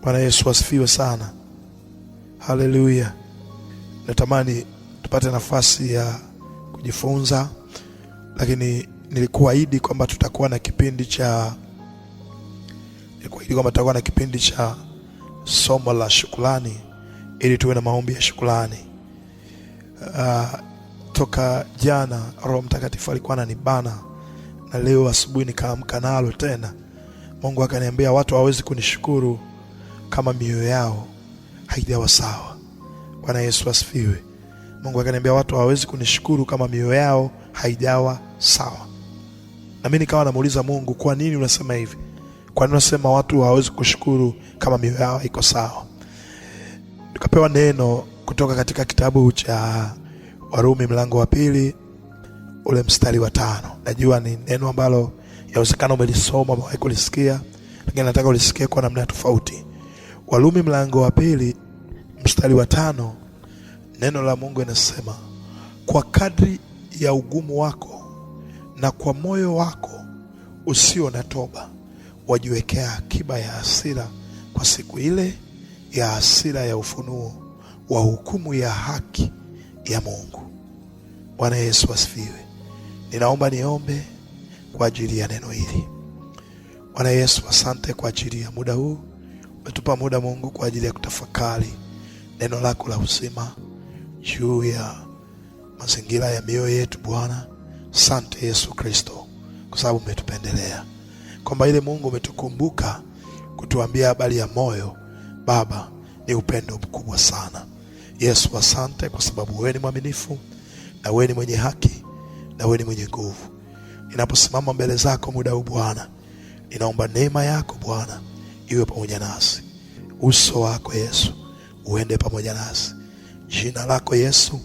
Bwana Yesu asifiwe sana. Haleluya. Natamani tupate nafasi ya kujifunza, lakini nilikuahidi kwamba tutakuwa na kipindi cha somo la shukrani ili tuwe na maombi ya shukrani. Toka jana Roho Mtakatifu alikuwa ananibana, na leo asubuhi nikaamka nalo tena. Mungu akaniambia watu hawezi kunishukuru kama mioyo yao haijawa sawa. Bwana Yesu asifiwe. Mungu akaniambia watu hawezi kunishukuru kama mioyo yao haijawa sawa. Na mimi nikawa namuuliza Mungu, kwa nini unasema hivi? Kwa nini unasema watu hawezi kushukuru kama mioyo yao iko sawa? Nikapewa neno kutoka katika kitabu cha Warumi mlango wa 2 ule mstari wa 5. Najua ni neno ambalo yawezekana umelisoma, umewahi kulisikia, lakini nataka ulisikie kwa namna tofauti. Warumi mlango wa 2 mstari wa 5, neno la Mungu linasema, kwa kadri ya ugumu wako na kwa moyo wako usio na toba wajiwekea akiba ya hasira kwa siku ile ya hasira ya ufunuo wa hukumu ya haki ya Mungu. Bwana Yesu asifiwe. Ninaomba niombe kwa ajili ya neno hili. Bwana Yesu, asante kwa ajili ya muda huu. Umetupa muda Mungu kwa ajili ya kutafakari neno lako la uzima juu ya mazingira ya mioyo yetu. Bwana, asante Yesu Kristo kwa sababu umetupendelea, kwamba ile Mungu umetukumbuka kutuambia habari ya moyo. Baba, ni upendo mkubwa sana. Yesu, asante kwa sababu wewe ni mwaminifu, na wewe ni mwenye haki, na wewe ni mwenye nguvu. Ninaposimama mbele zako muda huu Bwana, ninaomba neema yako Bwana iwe pamoja nasi. Uso wako Yesu uende pamoja nasi. Jina lako Yesu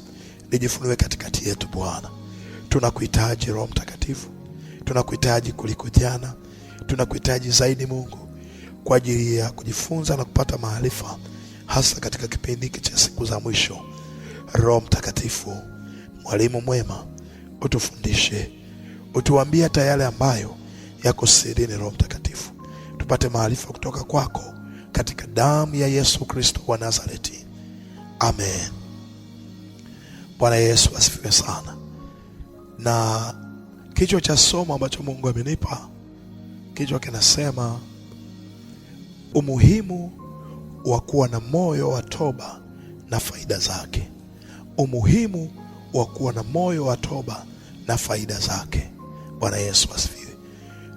lijifunue katikati yetu Bwana. Tunakuhitaji Roho Mtakatifu, tunakuhitaji kuliko jana, tunakuhitaji zaidi Mungu kwa ajili ya kujifunza na kupata maarifa, hasa katika kipindi hiki cha siku za mwisho. Roho Mtakatifu, mwalimu mwema, utufundishe, utuambie hata yale ambayo yako sirini. Roho Mtakatifu, tupate maarifa kutoka kwako katika damu ya Yesu Kristo wa Nazareti. Amen. Bwana Yesu asifiwe sana. Na kichwa cha somo ambacho Mungu amenipa, kichwa kinasema umuhimu wa kuwa na moyo wa toba na faida zake. Umuhimu wa kuwa na moyo wa toba na faida zake. Bwana Yesu asifiwe.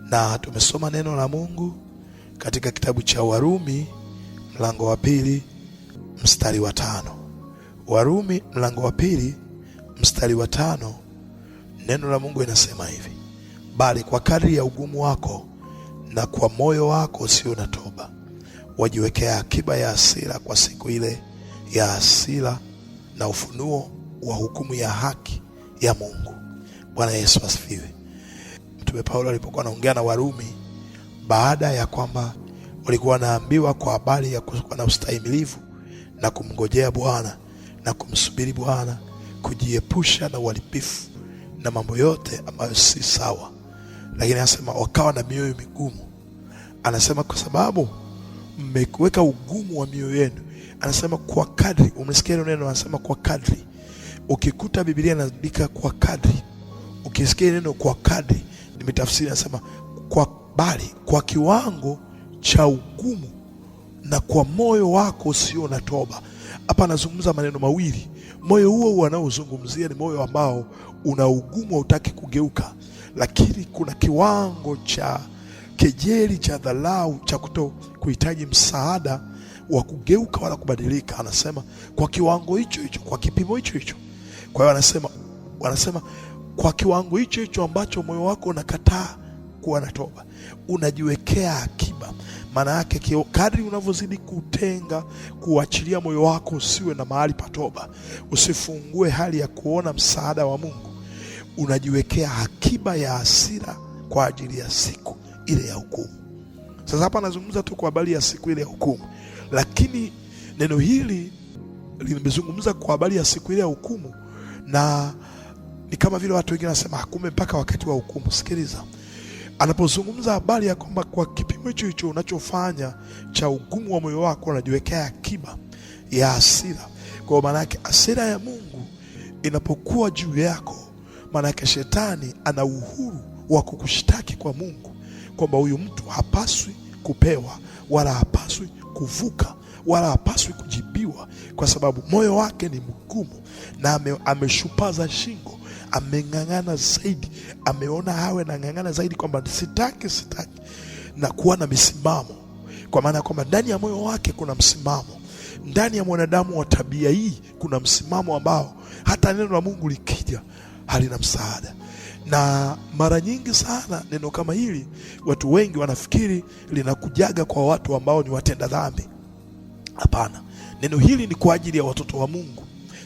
Na tumesoma neno la Mungu katika kitabu cha Warumi mlango wa 2 mstari wa 5. Warumi mlango wa 2 mstari wa 5, neno la Mungu linasema hivi: bali kwa kadri ya ugumu wako na kwa moyo wako usio na toba wajiwekea akiba ya hasira kwa siku ile ya hasira na ufunuo wa hukumu ya haki ya Mungu. Bwana Yesu asifiwe. Mtume Paulo alipokuwa anaongea na Warumi, baada ya kwamba walikuwa wanaambiwa kwa habari ya kuwa na ustahimilivu na kumngojea Bwana na kumsubiri Bwana, kujiepusha na uharibifu na mambo yote ambayo si sawa, lakini anasema wakawa na mioyo migumu. Anasema kwa sababu mmeweka ugumu wa mioyo yenu. Anasema kwa kadri. Umesikia neno, anasema kwa kadri. Ukikuta Biblia inaandika kwa kadri, ukisikia neno kwa kadri, nimetafsiri anasema kwa kiwango cha ugumu na kwa moyo wako usio na toba. Hapa anazungumza maneno mawili. Moyo huo anaozungumzia ni moyo ambao una ugumu, hutaki kugeuka, lakini kuna kiwango cha kejeli, cha dharau, cha kuto kuhitaji msaada wa kugeuka wala kubadilika. Anasema kwa kiwango hicho hicho, kwa kipimo hicho hicho. Kwa hiyo wanasema kwa kiwango hicho hicho ambacho moyo wako unakataa kuwa na toba, unajiwekea akiba. Maana yake kadri unavyozidi kutenga, kuachilia moyo wako usiwe na mahali pa toba, usifungue hali ya kuona msaada wa Mungu, unajiwekea akiba ya hasira kwa ajili ya siku ile ya hukumu. Sasa hapa anazungumza tu kwa habari ya siku ile ya hukumu, lakini neno hili limezungumza kwa habari ya siku ile ya hukumu, na ni kama vile watu wengine wanasema kumbe mpaka wakati wa hukumu. Sikiliza, Anapozungumza habari ya kwamba kwa kipimo hicho unachofanya cha ugumu wa moyo wako unajiwekea akiba ya hasira. Kwa maana yake hasira ya Mungu inapokuwa juu yako, maana yake shetani ana uhuru wa kukushtaki kwa Mungu kwamba huyu mtu hapaswi kupewa, wala hapaswi kuvuka, wala hapaswi kujibiwa, kwa sababu moyo wake ni mgumu na ameshupaza shingo, ameng'ang'ana zaidi, ameona hawe na ng'ang'ana zaidi kwamba sitaki na kuwa na misimamo. Kwa maana kwamba ndani ya moyo wake kuna msimamo. Ndani ya mwanadamu wa tabia hii kuna msimamo ambao hata neno la Mungu likija halina msaada. Na mara nyingi sana neno kama hili watu wengi wanafikiri linakujaga kwa watu ambao ni watenda dhambi. Hapana, neno hili ni kwa ajili ya watoto wa Mungu,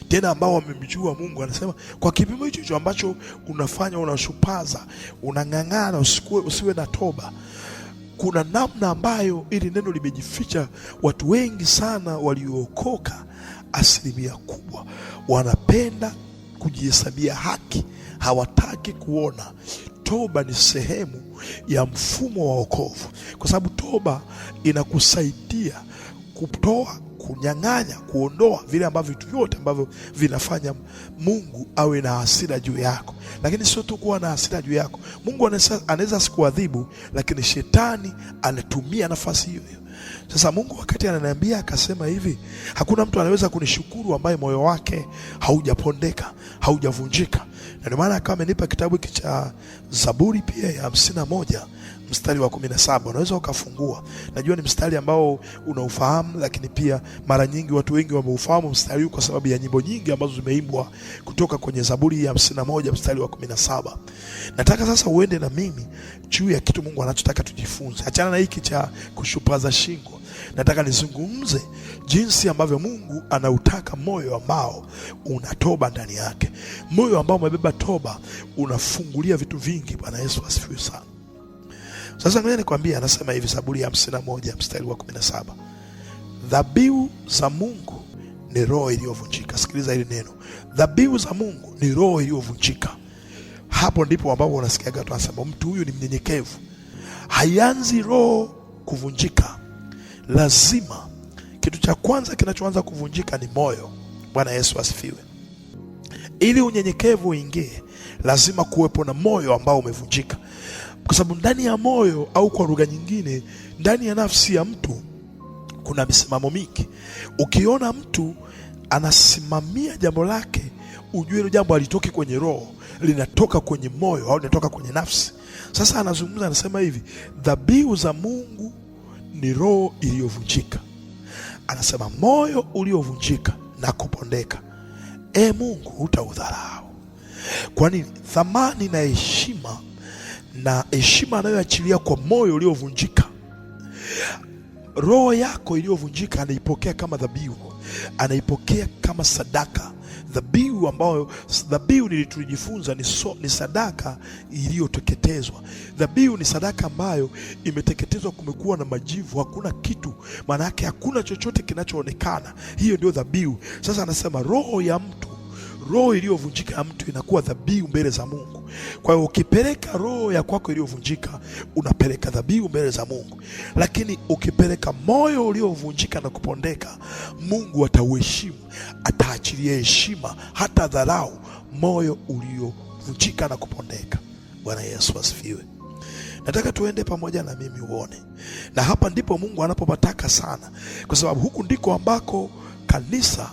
tena ambao wamemjua Mungu. Anasema kwa kipimo hicho ambacho unafanya, unashupaza, unang'ang'ana, usiwe na toba, kuna namna ambayo ili neno limejificha. Watu wengi sana waliookoka, asilimia kubwa, wanapenda kujihesabia haki, hawataki kuona toba ni sehemu ya mfumo wa wokovu, kwa sababu toba inakusaidia kutoa, kunyang'anya, kuondoa vile ambavyo vitu vyote ambavyo vinafanya Mungu awe na hasira juu yako. Lakini sio tu kuwa na hasira juu yako, Mungu anaweza sikuadhibu, lakini shetani anatumia nafasi hiyo. Sasa Mungu wakati ananiambia akasema hivi, hakuna mtu anaweza kunishukuru ambaye moyo wake haujapondeka, haujavunjika. Na ndio maana akawa amenipa kitabu hiki cha Zaburi pia ya 51 mstari wa 17. Unaweza ukafungua. Najua ni mstari ambao unaufahamu, lakini pia mara nyingi watu wengi wameufahamu mstari huu kwa sababu ya nyimbo nyingi ambazo zimeimbwa kutoka kwenye Zaburi ya 51 mstari wa 17. Nataka sasa uende na mimi juu ya kitu Mungu anachotaka tujifunze. Achana na hiki cha kushupaza shingo. Nataka nizungumze jinsi ambavyo Mungu anautaka moyo ambao una toba ndani yake. Moyo ambao umebeba toba unafungulia vitu vingi. Bwana Yesu asifiwe sana. Sasa ngoja nikwambie, anasema hivi Zaburi ya 51 mstari wa 17. Dhabihu za Mungu ni roho iliyovunjika. Sikiliza hili neno. Dhabihu za Mungu ni roho iliyovunjika. Hapo ndipo ambapo unasikiaga tunasema mtu huyu ni mnyenyekevu. Haianzi roho kuvunjika. Lazima kitu cha kwanza kinachoanza kuvunjika ni moyo. Bwana Yesu asifiwe. Ili unyenyekevu uingie, lazima kuwepo na moyo ambao umevunjika. Kwa sababu ndani ya moyo, au kwa lugha nyingine, ndani ya nafsi ya mtu kuna misimamo mingi. Ukiona mtu anasimamia jambo lake, ujue hilo jambo halitoki kwenye roho, linatoka kwenye moyo au linatoka kwenye nafsi. Sasa anazungumza, anasema hivi, dhabihu za Mungu ni roho iliyovunjika. Anasema moyo uliovunjika na kupondeka, Mungu hutaudharau. Kwa nini? Thamani na heshima anayoachilia kwa moyo uliovunjika. Roho yako iliyovunjika anaipokea kama dhabihu, anaipokea kama sadaka. Dhabihu tulijifunza ni sadaka iliyoteketezwa. Dhabihu ni sadaka ambayo imeteketezwa, kumekuwa na majivu, hakuna kitu, maana yake hakuna chochote kinachoonekana. Hiyo ndio dhabihu. Sasa anasema roho iliyovunjika ya mtu inakuwa dhabihu mbele za Mungu. Kwa hiyo ukipeleka roho ya kwako iliyovunjika, unapeleka dhabihu mbele za Mungu. Lakini ukipeleka moyo uliovunjika na kupondeka, Mungu atauheshimu, ataachilia heshima, hata dharau moyo uliovunjika na kupondeka. Bwana Yesu asifiwe. Nataka tuende pamoja na mimi uone. Na hapa ndipo Mungu anapopataka sana, kwa sababu huku ndiko ambako kanisa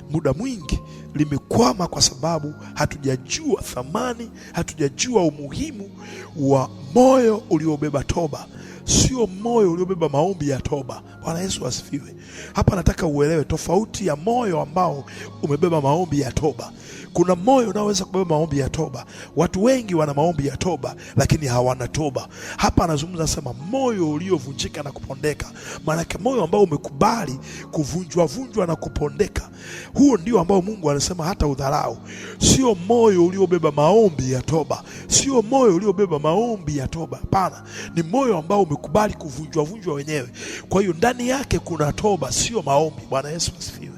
muda mwingi limekwama, kwa sababu hatujajua thamani, hatujajua umuhimu wa moyo uliobeba toba, sio moyo uliobeba maombi ya toba. Bwana Yesu asifiwe. Hapa nataka uelewe tofauti ya moyo ambao umebeba maombi ya toba. Kuna moyo unaoweza kubeba maombi ya toba. Watu wengi wana maombi ya toba lakini hawana toba. Hapa anazungumza, sema moyo uliovunjika na kupondeka. Maana yake moyo ambao umekubali kuvunjwa na kupondeka. Huo ndio ambao Mungu anasema hata udharau. Sio moyo uliobeba maombi ya toba. Sio moyo uliobeba maombi ya toba. Hapana, ni moyo ambao umekubali kuvunjwa wenyewe. Kwa hiyo ndani yake kuna toba, sio maombi. Bwana Yesu asifiwe.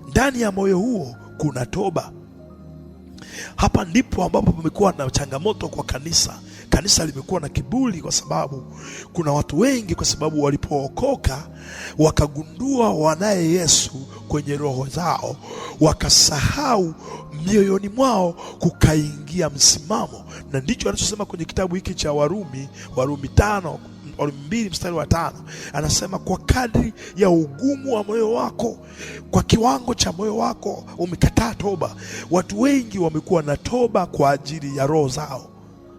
Ndani ya moyo huo kuna toba. Hapa ndipo ambapo pamekuwa na changamoto kwa kanisa. Kanisa limekuwa na kiburi kwa sababu kuna watu wengi, kwa sababu walipookoka wakagundua wanaye Yesu kwenye roho zao, wakasahau mioyoni mwao kukaingia msimamo. Na ndicho anachosema kwenye kitabu hiki cha Warumi 2:5, anasema kwa kadri ya ugumu wa moyo wako, kwa kiwango cha moyo wako umekataa toba. Watu wengi wamekuwa na toba kwa ajili ya roho zao.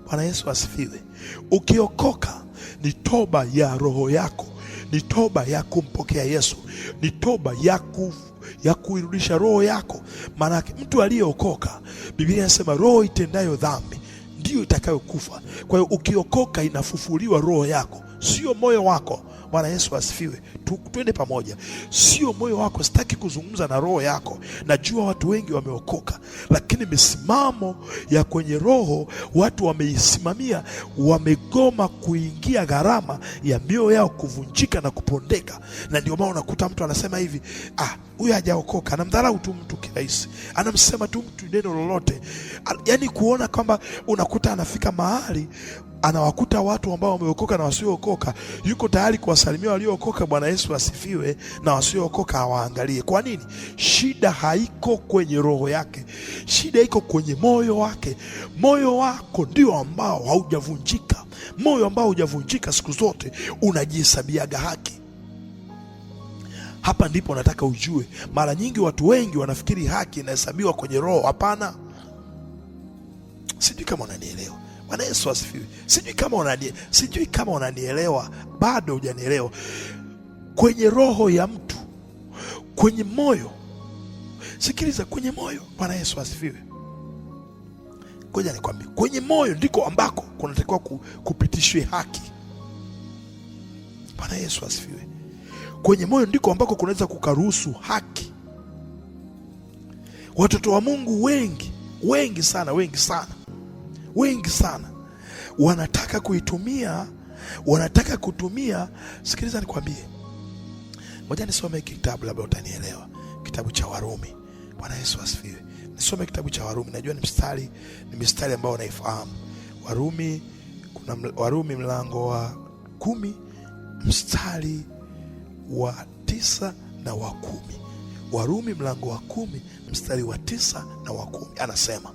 Bwana Yesu asifiwe. Ukiokoka ni toba ya roho yako, ni toba ya kumpokea Yesu, ni toba ya kuirudisha roho yako. Maana mtu aliyeokoka, Biblia inasema roho itendayo dhambi ndiyo itakayokufa. Kwa hiyo ukiokoka inafufuliwa roho yako, sio moyo wako. Bwana Yesu asifiwe. Twende pamoja. Sio moyo wako. Sitaki kuzungumza na roho yako. Najua watu wengi wameokoka, lakini misimamo ya kwenye roho watu wameisimamia, wamegoma kuingia gharama ya mioyo yao kuvunjika na kupondeka. Na ndio maana unakuta mtu anasema hivi, huyu hajaokoka, anamdharau tu mtu kirahisi, anamsema tu mtu neno lolote. Yaani kuona kwamba unakuta anafika mahali anawakuta watu ambao wameokoka na wasiookoka, yuko tayari kuwasalimia waliookoka, Bwana Yesu asifiwe, na wasiookoka hawaangalie. Kwa nini? Shida haiko kwenye roho yake, shida iko kwenye moyo wake. Moyo wako ndio ambao haujavunjika. Moyo ambao hujavunjika siku zote unajihesabiaga haki. Hapa ndipo nataka ujue. Mara nyingi watu wengi wanafikiri haki inahesabiwa kwenye roho. Hapana. Sijui kama unanielewa. Bwana Yesu asifiwe. Sijui kama unanielewa. Bado hujanielewa. Kwenye roho ya mtu, kwenye moyo. Sikiliza, kwenye moyo. Bwana Yesu asifiwe. Ngoja nikwambie, kwenye moyo ndiko ambako kunatakiwa kupitishwe haki. Bwana Yesu asifiwe. Kwenye moyo ndiko ambako kunaweza kukaruhusu haki. Watoto wa Mungu wengi sana wanataka kutumia. Sikiliza nikwambie, ngoja nisome kitabu, labda utanielewa. Kitabu cha Warumi. Bwana Yesu asifiwe. Nisome kitabu cha Warumi. Najua ni mistari ambayo unaifahamu. Warumi mlango wa 10 mstari wa 9 na wa 10. Warumi mlango wa 10 mstari wa 9 na wa 10. Anasema,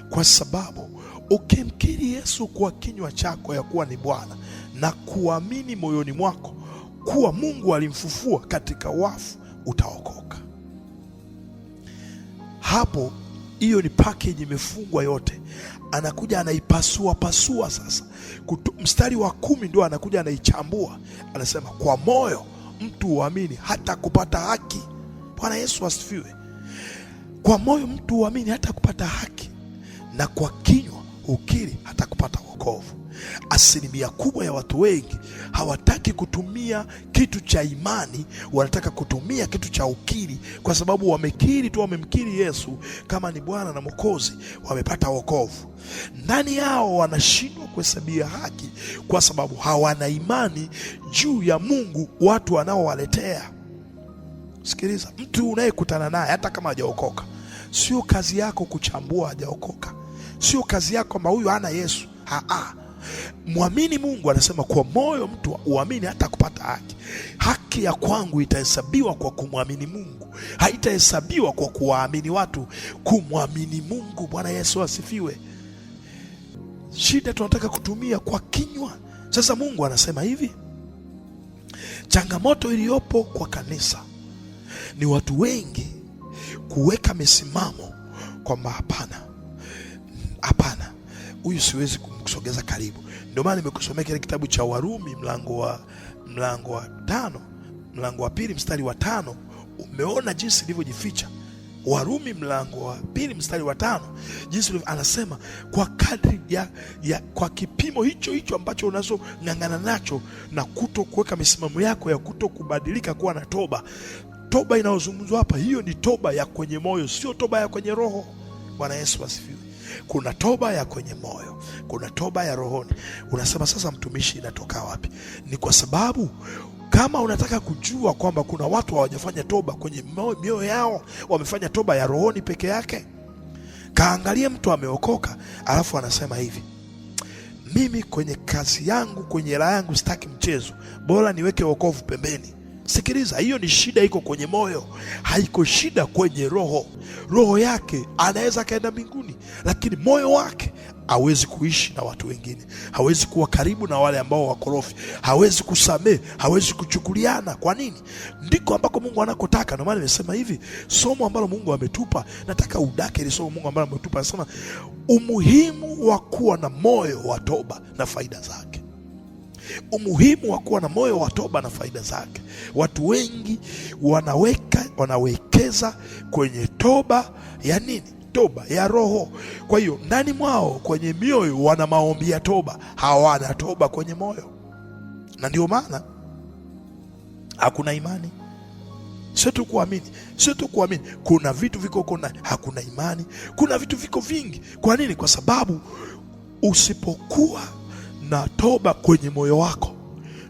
kwa sababu ukimkiri Yesu kwa kinywa chako ya kuwa ni Bwana na kuamini moyoni mwako kuwa Mungu alimfufua katika wafu, utaokoka. Hapo hiyo ni package imefungwa yote. Anakuja anaipasua sasa. Mstari wa 10 ndio anakuja anaichambua. Anasema kwa moyo mtu huamini hata kupata haki. Bwana Yesu asifiwe. Kwa moyo mtu huamini hata kupata haki, na kwa kinywa ukiri hata kupata wokovu. Asilimia kubwa ya watu wengi hawataki kutumia kitu cha imani, wanataka kutumia kitu cha ukiri, kwa sababu wamekiri tu, wamemkiri Yesu kama ni Bwana na Mwokozi, wamepata wokovu. Ndani yao wanashindwa kuhesabia haki kwa sababu hawana imani juu ya Mungu watu wanaowaletea. Sikiliza, mtu unayekutana naye hata kama hajaokoka, sio kazi yako kuchambua hajaokoka. Sio kazi yako kwamba huyu hana Yesu. Mwamini Mungu. Anasema kwa moyo mtu uamini hata kupata haki. Haki ya kwangu itahesabiwa kwa kumwamini Mungu, haitahesabiwa kwa kuwaamini watu. Kumwamini Mungu. Bwana Yesu asifiwe. Shida tunataka kutumia kwa kinywa. Sasa Mungu anasema hivi, changamoto iliyopo kwa kanisa ni watu wengi kuweka misimamo kwamba hapana, huyu siwezi kumsogeza karibu. Ndio maana nimekusomea kile kitabu cha Warumi mlango wa 5, mlango wa 2 mstari wa 5. Umeona jinsi ilivyojificha. Warumi mlango wa 2 mstari wa 5, jinsi anasema kwa kadri kwa kipimo hicho ambacho unazong'ang'ana nacho na kuto kuweka misimamo yako ya kuto kubadilika kuwa na toba. Toba inayozungumzwa hapa, hiyo ni toba ya kwenye moyo, sio toba ya kwenye roho. Bwana Yesu asifiwe. Kuna toba ya kwenye moyo, kuna toba ya rohoni. Unasema sasa, mtumishi, inatoka wapi? Ni kwa sababu kama unataka kujua kwamba kuna watu hawajafanya toba kwenye mioyo yao, wamefanya toba ya rohoni peke yake, kaangalie mtu ameokoka alafu anasema hivi, mimi kwenye kazi yangu, kwenye hela yangu sitaki mchezo, bora niweke wokovu pembeni. Sikiliza, hiyo ni shida, iko kwenye moyo, haiko shida kwenye roho. Roho yake anaweza kaenda mbinguni, lakini moyo wake hawezi kuishi na watu wengine, hawezi kuwa karibu na wale ambao wakorofi, hawezi kusamehe, hawezi kuchukuliana. Kwa nini? Ndiko ambako Mungu anakotaka. Ndio maana nimesema hivi, somo ambalo Mungu ametupa, nataka udake ile somo Mungu ambalo ametupa. Anasema umuhimu wa kuwa na moyo wa toba na faida zake. Umuhimu wa kuwa na moyo wa toba na faida zake. Watu wengi wanawekeza kwenye toba ya nini? Toba ya roho. Kwa hiyo ndani mwao kwenye mioyo wana maombi ya toba, hawana toba kwenye moyo, na ndio maana hakuna imani. Sio tu kuamini, kuna vitu viko kona, hakuna imani. Kuna vitu viko vingi. Kwa nini? Kwa sababu usipokuwa na toba kwenye moyo wako,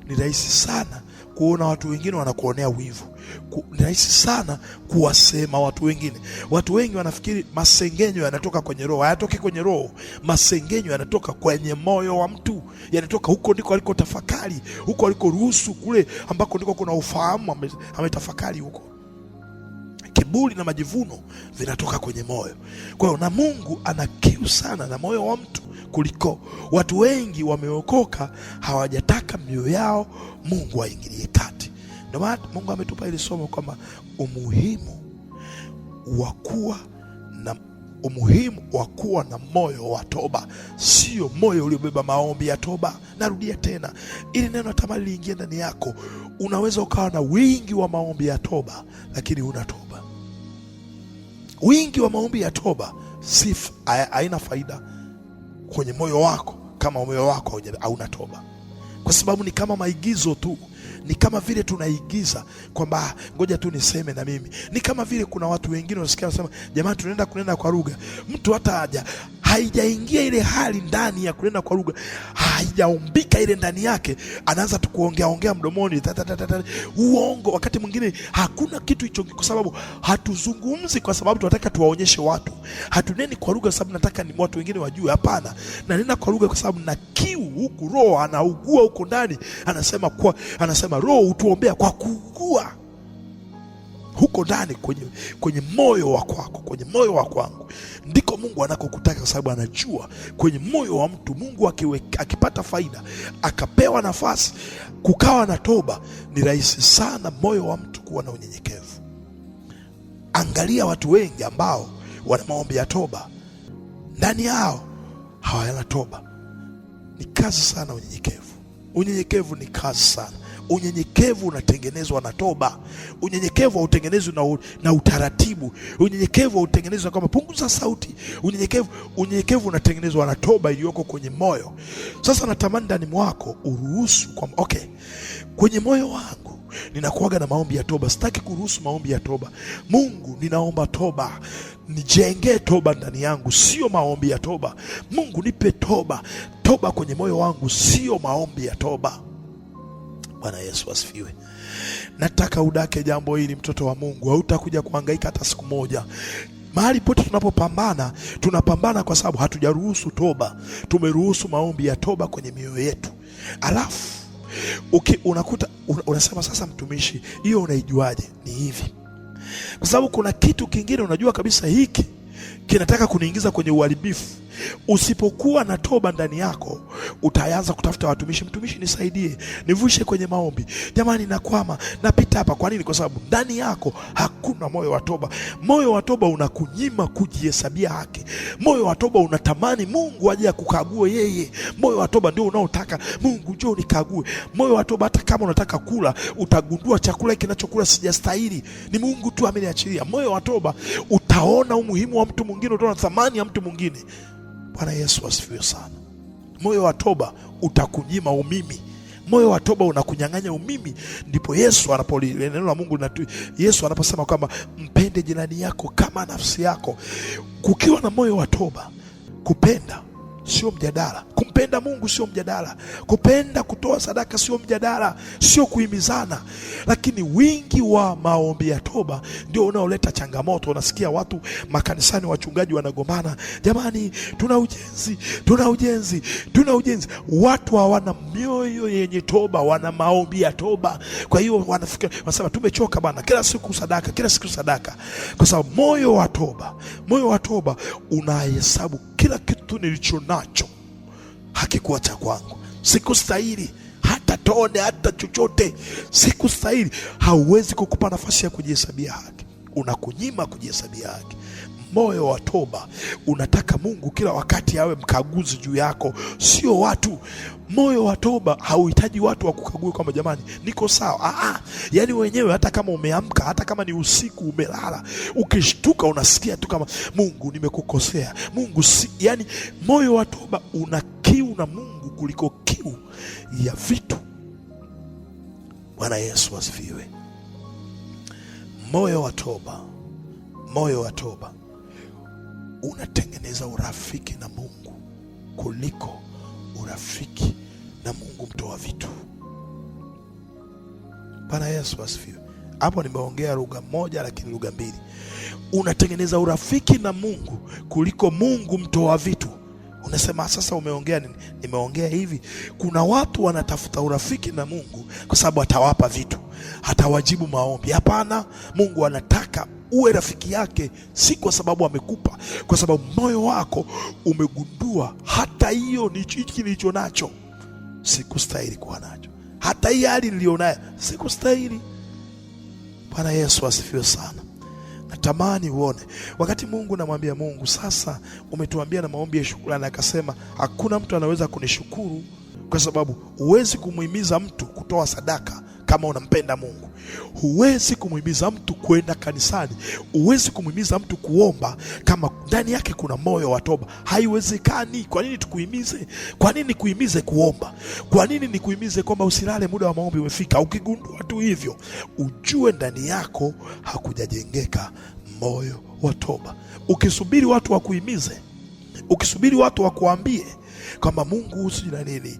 ni rahisi sana kuona watu wengine wanakuonea wivu. Ni rahisi sana kuwasema watu wengine. Watu wengi wanafikiri masengenyo yanatoka kwenye roho. Hayatoki kwenye roho. Masengenyo yanatoka kwenye moyo wa mtu, yanatoka huko, ndiko aliko tafakari, huko aliko ruhusu, kule ambako ndiko kuna ufahamu, ametafakari huko. Kiburi na majivuno vinatoka kwenye moyo. Kwa hiyo na Mungu ana kiu sana na moyo wa mtu, kuliko watu wengi wameokoka, hawajataka mioyo yao Mungu aingilie kati. Ndio maana Mungu ametupa ile somo kwamba umuhimu wa kuwa na moyo wa toba, sio moyo uliobeba maombi ya toba. Narudia tena, ili neno tamani liingie ndani yako. Unaweza ukawa na wingi wa maombi ya toba, lakini huna toba. Wingi wa maombi ya toba haina faida kwenye moyo wako, kama moyo wako hauna toba, kwa sababu ni kama maigizo tu. Ni kama vile tunaigiza kwamba ngoja tu niseme na mimi. Ni kama vile kuna watu wengine unasikia wanasema, jamani tunaenda kwa lugha. Mtu hata haijaingia ile hali ndani ya kunena kwa lugha, haijaumbika ile ndani yake, anaanza tu kuongea mdomoni uongo. Wakati mwingine hakuna kitu hicho, kwa sababu hatuzungumzi kwa sababu tunataka tuwaonyeshe watu. Hatuneni kwa lugha sababu nataka ni watu wengine wajue. Hapana, na nena kwa lugha kwa sababu na kiu huku, roho anaugua huko ndani. Anasema roho utuombea kwa kuugua huko ndani, kwenye moyo wa kwako, kwenye moyo wa kwangu, ndiko Mungu anakokutaka, kwa sababu anajua kwenye moyo wa mtu Mungu akipata faida, akapewa nafasi, kukawa na toba, ni rahisi sana moyo wa mtu kuwa na unyenyekevu. Angalia watu wengi ambao wana maombi ya toba, ndani yao hawana toba. Ni kazi sana unyenyekevu ni kazi sana. Unyenyekevu unatengenezwa na toba. Unyenyekevu hautengenezwi na utaratibu. Unyenyekevu hautengenezwi kama punguza sauti. Unyenyekevu unatengenezwa na toba iliyoko kwenye moyo. Sasa natamani ndani mwako uruhusu kwamba kwenye moyo wangu ninakuaga na maombi ya toba. Sitaki kuruhusu maombi ya toba. Mungu, ninaomba toba. Nijengee toba ndani yangu, sio maombi ya toba. Mungu, nipe toba. Toba kwenye moyo wangu, sio maombi ya toba. Bwana Yesu asifiwe. Nataka udake jambo hili, mtoto wa Mungu. Hautakuja kuhangaika hata siku moja. Mahali pote tunapambana kwa sababu hatujaruhusu toba. Tumeruhusu maombi ya toba kwenye mioyo yetu. Alafu unakuta unasema, sasa mtumishi, hiyo unaijuaje? Ni hivi, kwa sababu kuna kitu kingine unajua kabisa hiki kinataka kuniingiza kwenye uharibifu. Usipokuwa na toba ndani yako, utaanza kutafuta watumishi, mtumishi nisaidie, nivushe kwenye maombi, jamani nakwama, napita hapa. Kwa nini? Kwa sababu ndani yako hakuna moyo wa toba. Moyo wa toba unakunyima kujihesabia haki. Moyo wa toba unatamani Mungu aje akukague yeye. Moyo wa toba ndio unaotaka Mungu njoo nikague. Moyo wa toba, hata kama unataka kula, utagundua chakula kinachokula sijastahili, ni Mungu tu ameniachilia. Moyo wa toba utaona umuhimu wa mtu mwingine, utaona thamani ya mtu mwingine. Bwana Yesu asifiwe sana. Moyo wa toba utakunyima umimi. Moyo wa toba unakunyang'anya umimi. Ndipo Yesu neno la Mungu Yesu anaposema kwamba mpende jirani yako kama nafsi yako. Kukiwa na moyo wa toba, kupenda sio mjadala. Kumpenda Mungu sio mjadala. Kupenda kutoa sadaka sio mjadala, sio kuhimizana. Lakini wingi wa maombi ya toba ndio unaoleta changamoto. Unasikia watu makanisani, wachungaji wanagombana, jamani, tuna ujenzi. Watu hawana mioyo yenye toba, wana maombi ya toba. Kwa hiyo wanasema tumechoka bana, kila siku sadaka. Kwa sababu moyo wa toba unahesabu kila kitu nilicho nacho hakikuwa cha kwangu. Sikustahili hata tone, hata chochote, sikustahili. Hauwezi kukupa nafasi ya kujihesabia haki, unakunyima kujihesabia haki. Moyo wa toba unataka Mungu kila wakati awe mkaguzi juu yako, sio watu. Moyo wa toba hauhitaji watu wa kukague kwamba jamani niko sawa. Yani wenyewe, hata kama umeamka, hata kama ni usiku umelala, ukishtuka unasikia tu kama Mungu nimekukosea, Mungu yani moyo wa toba una kiu na Mungu kuliko kiu ya vitu. Bwana Yesu asifiwe. Moyo wa toba unatengeneza urafiki na Mungu kuliko urafiki na Mungu mtoa vitu. Bwana Yesu asifiwe. Hapo nimeongea lugha moja lakini lugha mbili. Unatengeneza urafiki na Mungu kuliko Mungu mtoa vitu. Unasema sasa umeongea nini? Nimeongea hivi, kuna watu wanatafuta urafiki na Mungu kwa sababu atawapa vitu, atawajibu maombi. Hapana, Mungu anataka uwe rafiki yake, si kwa sababu amekupa, kwa sababu moyo wako umegundua hata hiyo hiki nilicho nacho sikustahili kuwa nacho, hata hii hali nilionayo sikustahili. Bwana Yesu asifiwe sana. Natamani uone wakati Mungu namwambia Mungu, sasa umetuambia na maombi ya shukrani, akasema hakuna mtu anaweza kunishukuru, kwa sababu huwezi kumuhimiza mtu kutoa sadaka kama unampenda Mungu. Huwezi kumuhimiza mtu kwenda kanisani, huwezi kumuhimiza mtu kuomba kama ndani yake kuna moyo wa toba. Haiwezekani. Kwa nini tukuhimize? Kwa nini nikuhimize kuomba? Kwa nini nikuhimize kwamba usilale muda wa maombi umefika? Ukigundua tu hivyo, ujue ndani yako hakujajengeka moyo wa toba. Ukisubiri watu wakuhimize, ukisubiri watu wakuambie kwamba Mungu usijui na nini,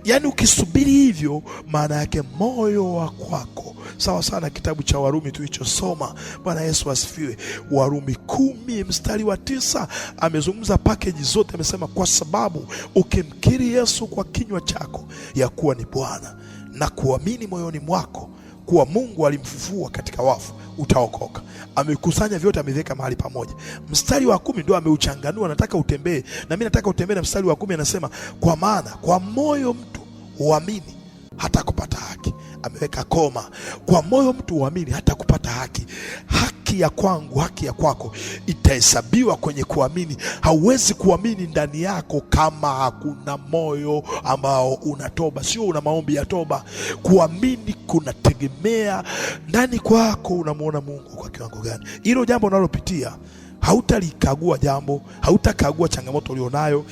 yani ukisubiri hivyo, maana yake moyo wa kwako sawa sana kitabu cha Warumi tulichosoma. Bwana Yesu asifiwe. Warumi 10:9 amezungumza package zote. Amesema kwa sababu ukimkiri Yesu kwa kinywa chako ya kuwa ni Bwana na kuamini moyoni mwako kuwa Mungu alimfufua katika wafu, utaokoka. Amekusanya vyote, ameviweka mahali pamoja. Mstari wa 10 ndio ameuchanganua, nataka utembee na mimi nataka utembee na mstari wa 10. Anasema kwa maana kwa moyo mtu huamini hata kupata haki. Ameweka koma. Kwa moyo mtu huamini hata kupata haki. Haki ya kwangu, haki ya kwako itahesabiwa kwenye kuamini. Hauwezi kuamini ndani yako kama hakuna moyo ambao unatoba, sio una maombi ya toba. Kuamini kunategemea ndani kwako unamuona Mungu kwa kiwango gani. Hilo jambo unalopitia hautalikagua jambo, hautakagua changamoto ulionayo.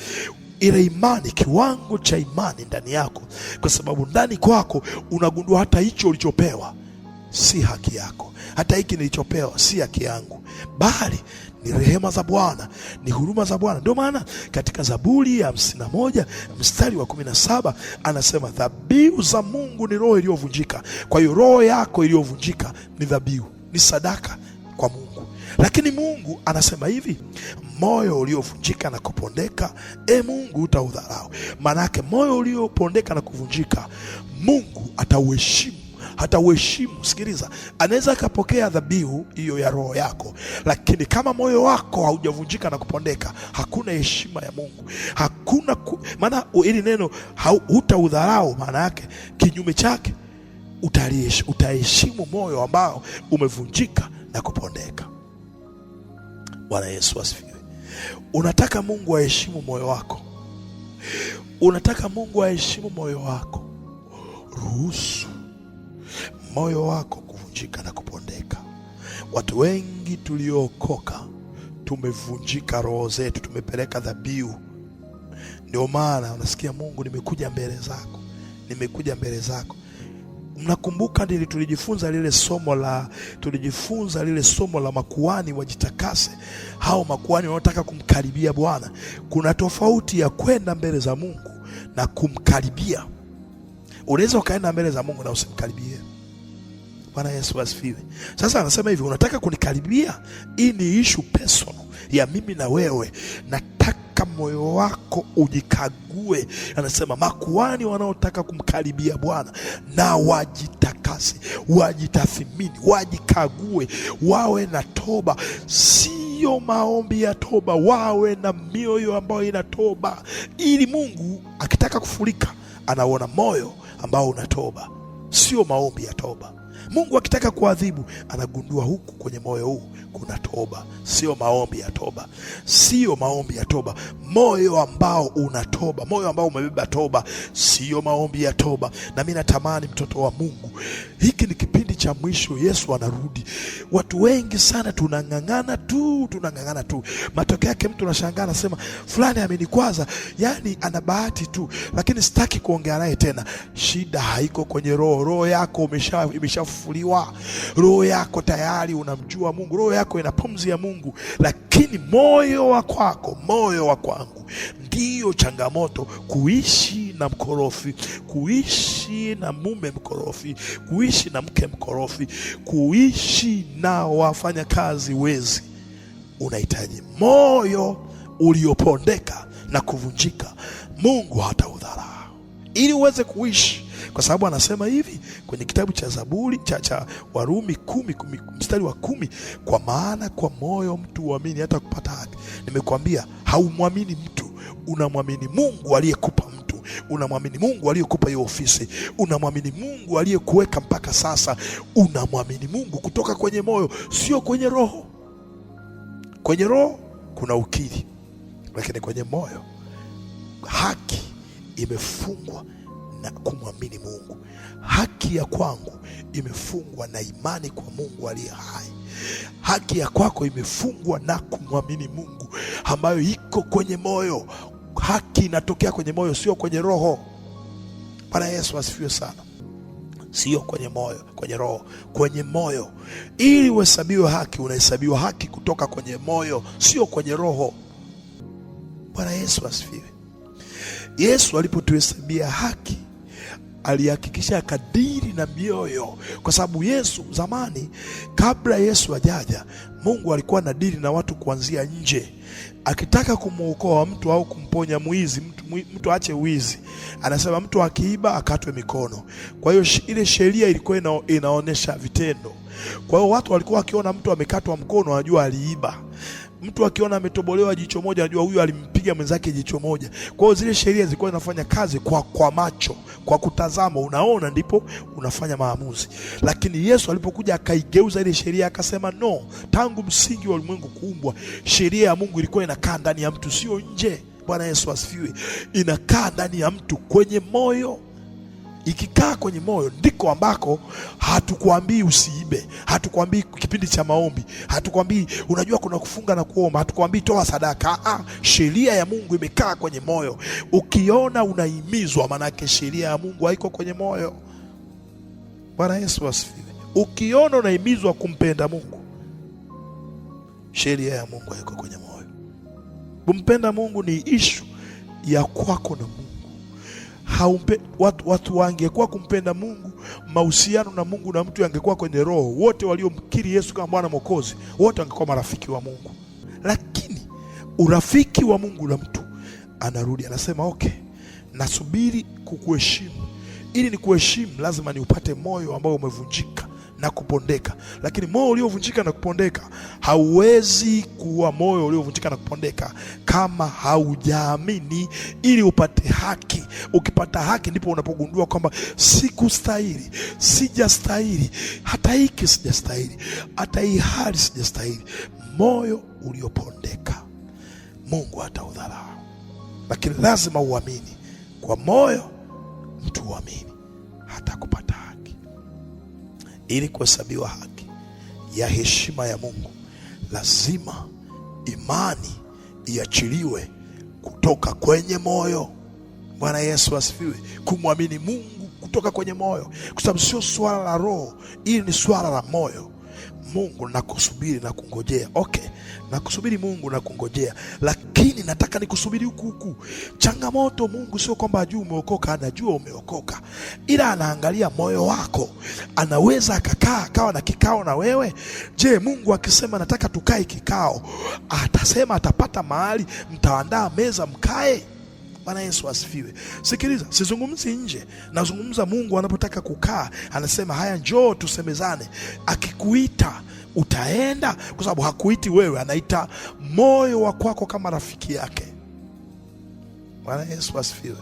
Ile imani, kiwango cha imani ndani yako, kwa sababu ndani kwako unagundua hata hicho ulichopewa si haki yako, hata hiki nilichopewa si haki yangu, bali ni rehema za Bwana, ni huruma za Bwana. Ndio maana katika Zaburi ya 51 mstari wa 17 anasema dhabihu za Mungu ni roho iliyovunjika. Kwa hiyo roho yako iliyovunjika ni dhabihu, ni sadaka kwa Mungu. Lakini Mungu anasema hivi, moyo uliovunjika na kupondeka, Mungu utaudharau. Maana yake moyo uliopondeka na kuvunjika, Mungu atauheshimu, hata uheshimu. Sikiliza, anaweza akapokea dhabihu hiyo ya roho yako, lakini kama moyo wako haujavunjika na kupondeka, hakuna heshima ya Mungu. Hakuna maana hili neno hutaudharau, maana yake kinyume chake utaheshimu moyo ambao umevunjika na kupondeka. Bwana Yesu asifiwe. Unataka Mungu aheshimu moyo wako? Unataka Mungu aheshimu moyo wako? Ruhusu moyo wako kuvunjika na kupondeka. Watu wengi tuliookoka tumevunjika roho zetu, tumepeleka dhabihu. Ndio maana unasikia Mungu, nimekuja mbele zako, nimekuja mbele zako. Mnakumbuka ndili tulijifunza lile somo la makuhani wajitakase. Hao makuhani wanaotaka kumkaribia Bwana. Kuna tofauti ya kwenda mbele za Mungu na kumkaribia. Unaweza ukaenda mbele za Mungu na usimkaribie. Bwana Yesu asifiwe. Sasa anasema hivi, unataka kunikaribia? Hii ni issue personal ya mimi na wewe. Nataka moyo wako ujikague. Anasema makuhani wanaotaka kumkaribia Bwana na wajitakase, wajitathmini, wajikague, wawe na toba. Sio maombi ya toba, wawe na mioyo ambayo ina toba, ili Mungu akitaka kufurika anaona moyo ambao una toba, sio maombi ya toba. Mungu akitaka kuadhibu anagundua huku kwenye moyo huu kuna toba, sio maombi ya toba, sio maombi ya toba. Moyo ambao una toba, moyo ambao umebeba toba, sio maombi ya toba. Na mimi natamani mtoto wa Mungu, hiki ni kipindi cha mwisho, Yesu anarudi. Watu wengi sana tunang'ang'ana tu. Matokeo yake mtu anashangaa anasema fulani amenikwaza, yani ana bahati tu, lakini sitaki kuongea naye tena. Shida haiko kwenye roho. Roho yako imeshafufuliwa. Roho yako tayari unamjua Mungu. Roho yako ina pumzi ya Mungu, lakini moyo wa kwangu ndiyo changamoto. Kuishi na mkorofi, kuishi na mume mkorofi, kuishi na mke mkorofi, kuishi na wafanya kazi wezi. Unahitaji moyo uliopondeka na kuvunjika. Mungu hataudharau ili uweze kuishi, kwa sababu anasema hivi kwenye kitabu cha Zaburi cha Warumi 10 mstari wa 10, kwa maana kwa moyo mtu huamini hata kupata haki. Nimekuambia haumwamini mtu, unamwamini Mungu aliyekupa mtu, unamwamini Mungu aliyekupa hiyo ofisi, unamwamini Mungu aliyekuweka mpaka sasa, unamwamini Mungu kutoka kwenye moyo, sio kwenye roho. Kwenye roho kuna ukiri, lakini kwenye moyo haki imefungwa na kumwamini Mungu. Haki ya kwangu imefungwa na imani kwa Mungu aliye hai. Haki ya kwako imefungwa na kumwamini Mungu, ambayo iko kwenye moyo. Haki inatokea kwenye moyo, sio kwenye roho. Bwana Yesu asifiwe sana. Sio kwenye moyo, kwenye roho, kwenye moyo. Ili uhesabiwe haki, unahesabiwa haki kutoka kwenye moyo, sio kwenye roho. Bwana Yesu asifiwe. Yesu alipotuhesabia haki, alihakikisha kadiri na mioyo, kwa sababu Yesu zamani, kabla Yesu ajaja, Mungu alikuwa na dili na watu kuanzia nje. Akitaka kumuokoa mtu au kumponya mwizi, mtu aache wizi, anasema mtu akiiba akatwe mikono. Kwa hiyo ile sheria ilikuwa inaonesha vitendo. Kwa hiyo watu walikuwa wakiona mtu amekatwa mkono wanajua aliiba. Mtu akiona ametobolewa jicho moja anajua huyu alimpiga mwenzake jicho moja. Kwa hiyo zile sheria zilikuwa zinafanya kazi kwa macho, kwa kutazama, unaona ndipo unafanya maamuzi. Lakini Yesu alipokuja akaigeuza ile sheria, akasema no, tangu msingi wa ulimwengu kuumbwa, sheria ya Mungu ilikuwa inakaa ndani ya mtu, sio nje. Bwana Yesu asifiwe. Inakaa ndani ya mtu kwenye moyo. Ikikaa kwenye moyo ndiko ambako hatukwambii usiibe, hatukwambii kipindi cha maombi, hatukwambii unajua kuna kufunga na kuomba, hatukwambii toa sadaka. Sheria ya Mungu imekaa kwenye moyo. Ukiona unahimizwa, manake sheria ya Mungu haiko kwenye moyo. Bwana Yesu asifiwe. Ukiona unahimizwa kumpenda Mungu, sheria ya Mungu haiko kwenye moyo. Kumpenda Mungu ni issue ya kwako na Mungu. Watu wangekuwa kumpenda Mungu, mahusiano na Mungu na mtu yangekuwa kwenye roho, wote waliomkiri Yesu kama Bwana Mwokozi, wote wangekuwa marafiki wa Mungu. Lakini urafiki wa Mungu na mtu, anarudi anasema okay, nasubiri kukuheshimu. Ili ni kuheshimu lazima niupate moyo ambao umevunjika na kupondeka. Lakini moyo uliovunjika na kupondeka, hauwezi kuwa moyo uliovunjika na kupondeka kama haujaamini ili upate haki. Ukipata haki ndipo unapogundua kwamba sikustahili, sijastahili, hata hiki sijastahili, hata hii hali sijastahili. Moyo uliopondeka Mungu hataudharau. Lakini lazima uamini kwa moyo. Mtu uamini hata kupata haki. Ili kuhesabiwa haki ya heshima ya Mungu, lazima imani iachiliwe kutoka kwenye moyo. Bwana Yesu asifiwe. Kumwamini Mungu kutoka kwenye moyo, kwa sababu sio swala la roho, hili ni swala la moyo. Mungu nakusubiri na kungojea. Okay, nakusubiri Mungu na kungojea, lakini nataka nikusubiri huku. Changamoto, Mungu sio kwamba ajua umeokoka, anajua umeokoka, ila anaangalia moyo wako. Anaweza akawa na kikao na wewe. Je, Mungu akisema nataka tukae kikao, atasema atapata mahali mtaandaa meza mkae? Bwana Yesu asifiwe. Sikiliza, sizungumzi nje, nazungumza Mungu anapotaka kukaa, anasema haya, njoo tusemezane. Akikuita utaenda, kwa sababu hakuiti wewe, anaita moyo wa kwako kama rafiki yake. Bwana Yesu asifiwe.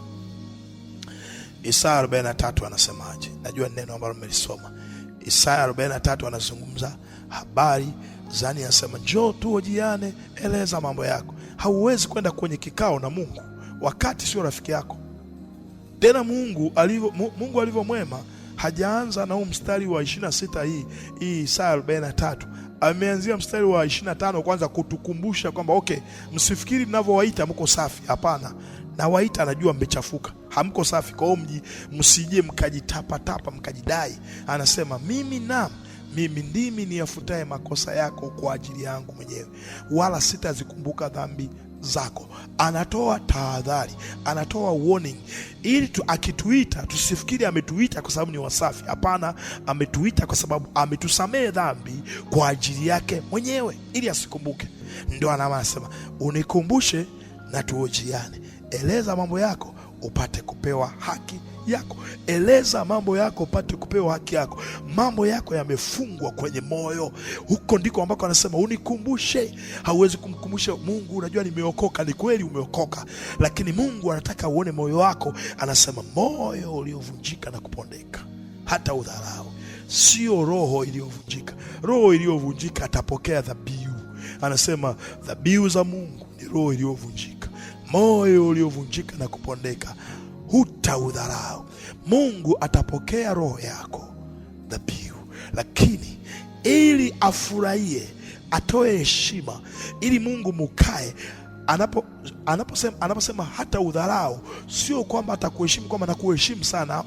Isaya 43 anasemaje? Najua neno ambalo mmelisoma. Isaya 43 anazungumza habari zani, anasema njoo tuhojiane, eleza mambo yako. Hauwezi kwenda kwenye kikao na Mungu wakati sio rafiki yako. Tena Mungu alivyo mwema, hajaanza na huu mstari wa 26 hii Isaya 43. Ameanzia mstari wa 25 kwanza kutukumbusha kwamba okay, msifikiri ninavyowaita mko safi. Hapana, na waita anajua mmechafuka, hamko safi. Kwa hiyo msije mkajitapa mkajidai. Anasema mimi ndimi niyafutaye makosa yako kwa ajili yangu mwenyewe, wala sitazikumbuka dhambi zako. Anatoa tahadhari, anatoa warning, ili akituita tusifikiri ametuita kwa sababu ni wasafi. Hapana, ametuita kwa sababu ametusamehe dhambi kwa ajili yake mwenyewe, ili asikumbuke. Ndio anasema unikumbushe na tuhojiane, eleza mambo yako upate kupewa haki yako. Eleza mambo yako upate kupewa haki yako. Mambo yako yamefungwa kwenye moyo, huko ndiko ambako anasema unikumbushe. Hauwezi kumkumbusha Mungu, unajua nimeokoka. Ni kweli umeokoka, lakini Mungu anataka uone moyo wako. Anasema moyo uliovunjika na kupondeka hata udharau. Sio roho iliyovunjika. Roho iliyovunjika atapokea dhabihu. Anasema dhabihu za Mungu ni roho iliyovunjika. Moyo uliovunjika na kupondeka hutaudharau. Mungu atapokea roho yako dhabihu, lakini ili afurahie, atoe heshima, ili Mungu mukae. Anaposema hata udharau, sio kwamba atakuheshimu kwamba nakuheshimu sana.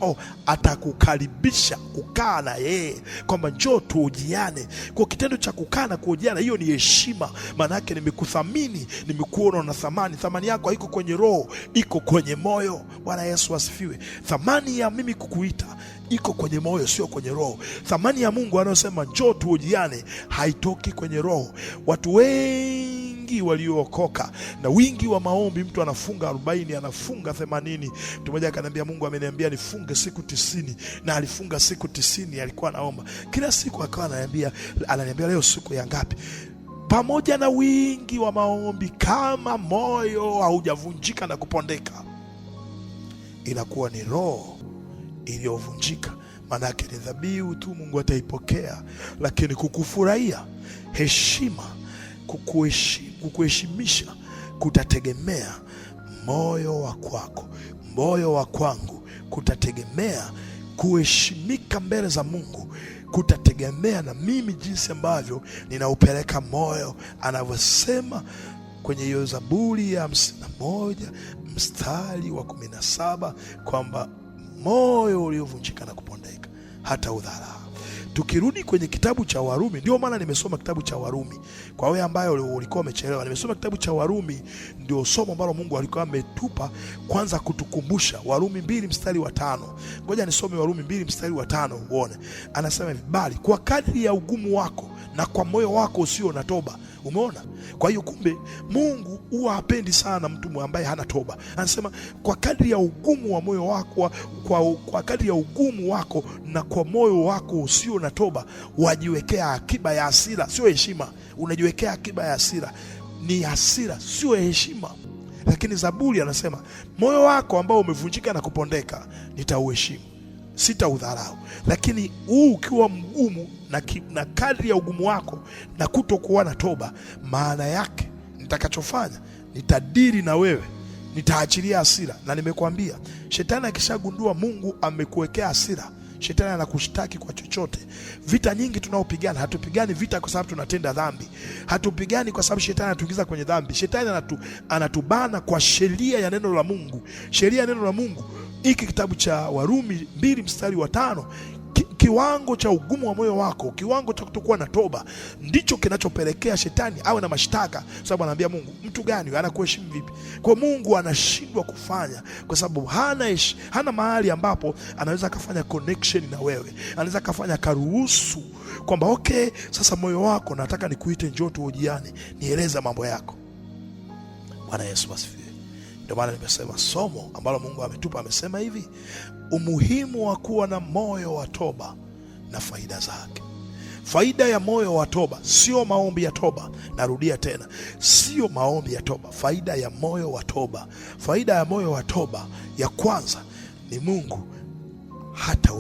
Atakukaribisha kukaa na yeye, kwamba njoo tuhojiane. Kwa kitendo cha kukaa na kuhojiana, hiyo ni heshima. Maana yake nimekuthamini, nimekuona na thamani. Thamani yako haiko kwenye roho, iko kwenye moyo. Bwana Yesu asifiwe. Thamani ya mimi kukuita iko kwenye moyo, sio kwenye roho. Thamani ya Mungu anayosema njoo tuhojiane haitoki kwenye roho. Watu wengi waliookoka na wingi wa maombi, mtu anafunga 40, anafunga 80. Mtu mmoja akaniambia Mungu ameniambia nifunge siku 90, na alifunga siku 90. Alikuwa anaomba kila siku, akawa ananiambia leo siku ya ngapi? Pamoja na wingi wa maombi, kama moyo haujavunjika na kupondeka, inakuwa ni roho iliyovunjika. Maana yake ni dhabihu tu Mungu ataipokea, lakini kukufurahia, heshima, kukuheshimisha kutategemea moyo wa kwako. Moyo wa kwangu kutategemea kuheshimika mbele za Mungu, kutategemea na mimi jinsi ambavyo ninaupeleka moyo, anavyosema kwenye hiyo Zaburi ya 51 mstari wa 17 kwamba moyo uliovunjika na kupondeka hata udharau. Tukirudi kwenye kitabu cha Warumi, ndio maana nimesoma kitabu cha Warumi. Kwa wewe ambaye ulikuwa umechelewa, nimesoma kitabu cha Warumi, ndio somo ambalo Mungu alikuwa ametupa kwanza kutukumbusha. Warumi 2 mstari wa 5. Ngoja nisome Warumi 2 mstari wa 5 uone. Anasema hivi, bali kwa kadri ya ugumu wako na kwa moyo wako usio na toba. Umeona? Kwa hiyo kumbe Mungu huwa hapendi sana mtu ambaye hana toba. Anasema kwa kadri ya ugumu wa moyo wako, kwa kadri ya ugumu wako na kwa moyo wako usio na toba, wajiwekea akiba ya hasira. Sio heshima, unajiwekea akiba ya hasira. Ni hasira, sio heshima. Lakini Zaburi anasema moyo wako ambao umevunjika na kupondeka nitauheshimu, sitaudharau. Lakini huu ukiwa mgumu na kadri ya ugumu wako na kutokuwa na toba, maana yake nitakachofanya, nitadili na wewe, nitaachilia hasira. Na nimekuambia shetani akishagundua Mungu amekuwekea hasira, shetani anakushtaki kwa chochote. Vita nyingi tunaopigana, hatupigani vita kwa sababu tunatenda dhambi. Hatupigani kwa sababu shetani anatuingiza kwenye dhambi. Shetani anatubana kwa sheria ya neno la Mungu. Sheria ya neno la Mungu, hiki kitabu cha Warumi 2 mstari wa 5 kiwango cha ugumu wa moyo wako, kiwango cha kutokuwa na toba, ndicho kinachopelekea shetani awe na mashtaka, sababu anaambia Mungu, mtu gani anakuheshimu vipi? Kwa Mungu anashindwa kufanya, kwa sababu hana mahali ambapo anaweza akafanya connection na wewe, anaweza akafanya karuhusu kwamba okay, sasa moyo wako nataka nikuite, njoo tuhojiane, nieleza mambo yako. Bwana Yesu asifiwe. Ndio maana nimesema somo ambalo Mungu ametupa, amesema hivi, umuhimu wa kuwa na moyo wa toba na faida zake. Faida ya moyo wa toba sio maombi ya toba. Narudia tena, sio maombi ya toba. Faida ya moyo wa toba, faida ya moyo wa toba ya kwanza ni Mungu hata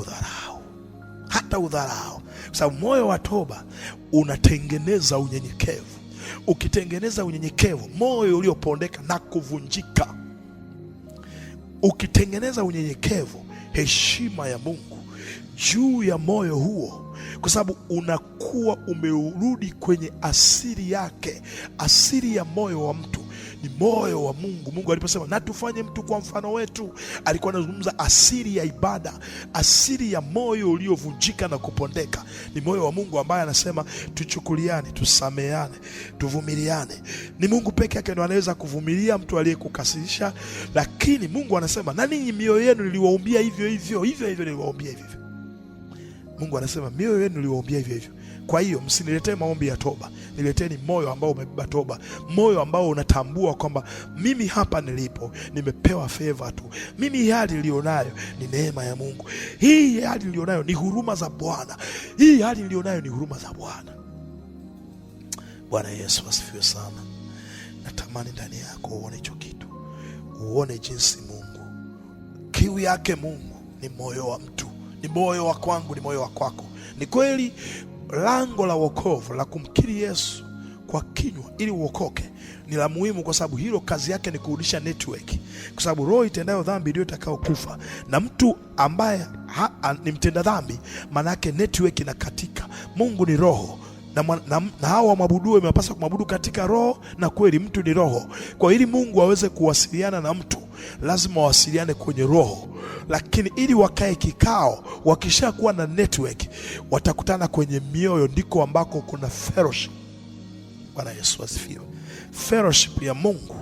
udharau, kwa sababu moyo wa toba unatengeneza unyenyekevu. Ukitengeneza unyenyekevu, moyo uliopondeka na kuvunjika, ukitengeneza unyenyekevu, heshima ya Mungu juu ya moyo huo, kwa sababu unakuwa umerudi kwenye asili yake. Asili ya moyo wa mtu ni moyo wa Mungu. Mungu aliposema na tufanye mtu kwa mfano wetu, alikuwa anazungumza asili ya ibada, asili ya moyo uliovunjika na kupondeka ni moyo wa Mungu, ambaye anasema tuchukuliane, tusameane, tuvumiliane. Ni Mungu peke yake ndo anaweza kuvumilia mtu aliyekukasirisha, lakini Mungu anasema na ninyi mioyo yenu niliwaumbia hivyo niliwaumbia hivyo. Mungu anasema mioyo yenu niliwaumbia hivyo hivyo. Kwa hiyo msiniletee maombi ya toba, nileteni moyo ambao umebeba toba, moyo ambao unatambua kwamba mimi hapa nilipo nimepewa favor tu. Mimi hii hali nilionayo ni neema ya Mungu. Hii hali nilionayo ni huruma za Bwana. Hii hali nilionayo ni huruma za Bwana. Bwana Yesu asifiwe sana. Natamani ndani yako uone hicho kitu, uone jinsi Mungu, kiu yake Mungu ni moyo wa mtu, ni moyo wa kwangu, ni moyo wa kwako. Ni kweli lango la wokovu la kumkiri Yesu kwa kinywa ili uokoke ni la muhimu, kwa sababu hilo kazi yake ni kurudisha network, kwa sababu roho itendayo dhambi ndio itakao kufa, na mtu ambaye ni mtenda dhambi, maana yake network inakatika. Mungu ni roho na hao wamwabuduo imepaswa kumwabudu katika roho na kweli. Mtu ni roho, kwa ili Mungu aweze kuwasiliana na mtu lazima wawasiliane kwenye roho. Lakini ili wakae kikao, wakisha kuwa na network, watakutana kwenye mioyo, ndiko ambako kuna fellowship. Bwana Yesu asifiwe. Fellowship ya Mungu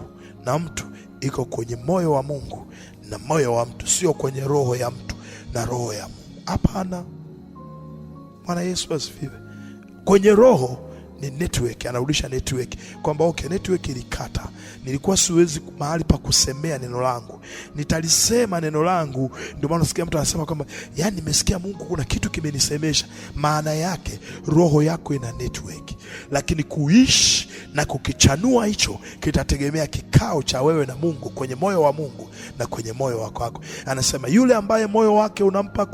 na mtu iko kwenye moyo wa Mungu na moyo wa mtu, sio kwenye roho ya mtu na roho ya Mungu. Hapana. Bwana Yesu asifiwe. Kwenye roho ni network, anarudisha network kwamba okay, network ilikata, nilikuwa siwezi mahali pa kusemea neno langu, nitalisema neno langu. Ndio maana nasikia mtu anasema kwamba yani nimesikia Mungu kuna kitu kimenisemesha. Maana yake roho yako ina network, lakini kuishi na kukichanua hicho kitategemea kikao cha wewe na Mungu kwenye moyo wa Mungu na kwenye moyo wako. Anasema yule ambaye moyo wake unampa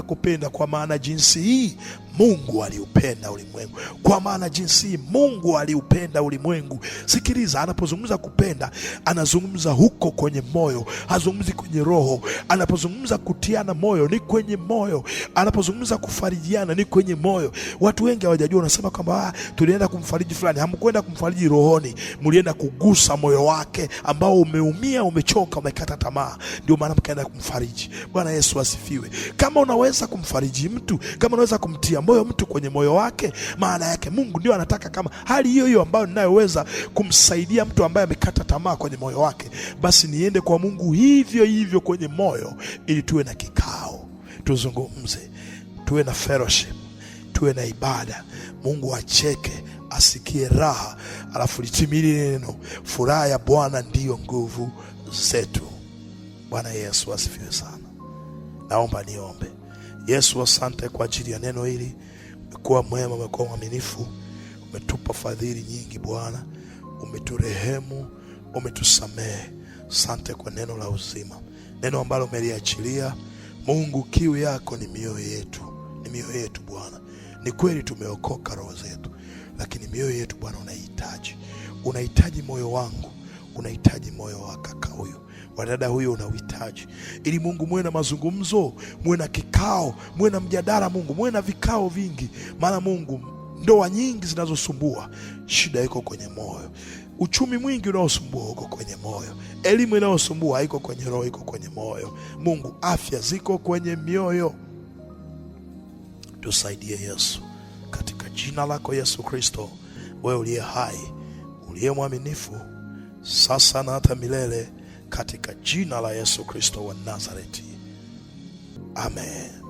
kupenda, kwa maana jinsi hii Mungu aliupenda ulimwengu. Kwa maana jinsi hii Mungu aliupenda ulimwengu. Sikiliza, anapozungumza kupenda, anazungumza huko kwenye moyo, hazungumzi kwenye roho. Anapozungumza kutiana moyo, ni kwenye moyo. Anapozungumza kufarijiana, ni kwenye moyo. Watu wengi hawajajua, unasema kwamba tulienda kumfariji fulani. Hamkwenda kumfariji rohoni, mlienda kugusa moyo wake ambao umeumia, umechoka, umekata tamaa. Ndio maana mkaenda kumfariji. Bwana Yesu asifiwe. Kama unaweza kumfariji mtu, kama unaweza kumtia moyo mtu kwenye moyo wake, maana yake Mungu ndio anataka kama hali hiyo hiyo ambayo ninayoweza kumsaidia mtu ambaye amekata tamaa kwenye moyo wake, basi niende kwa Mungu hivyo hivyo kwenye moyo, ili tuwe na kikao, tuzungumze, tuwe na fellowship, tuwe na ibada. Mungu acheke, asikie raha, alafu litimie neno, furaha ya Bwana ndiyo nguvu zetu. Bwana Yesu asifiwe sana. Naomba niombe. Yesu, asante kwa ajili ya neno hili. Umekuwa mwema, umekuwa mwaminifu, umetupa fadhili nyingi Bwana, umeturehemu, umetusamehe. Asante kwa neno la uzima, neno ambalo umeliachilia. Mungu, kiu yako ni mioyo yetu, ni mioyo yetu Bwana. Ni kweli tumeokoka roho zetu, lakini mioyo yetu Bwana unahitaji moyo wangu, unahitaji moyo wa kaka huyu, wadada huyo unauhitaji, ili Mungu muwe na mazungumzo, muwe na kikao, muwe na mjadala Mungu, muwe na vikao vingi. Maana Mungu, ndoa nyingi zinazosumbua, shida iko kwenye moyo. Uchumi mwingi unaosumbua uko kwenye moyo. Elimu inayosumbua haiko kwenye roho, iko kwenye moyo. Mungu, afya ziko kwenye mioyo. Tusaidie Yesu, katika jina lako Yesu Kristo, wewe uliye hai, uliye mwaminifu, sasa na hata milele, katika jina la Yesu Kristo wa Nazareti. Amen.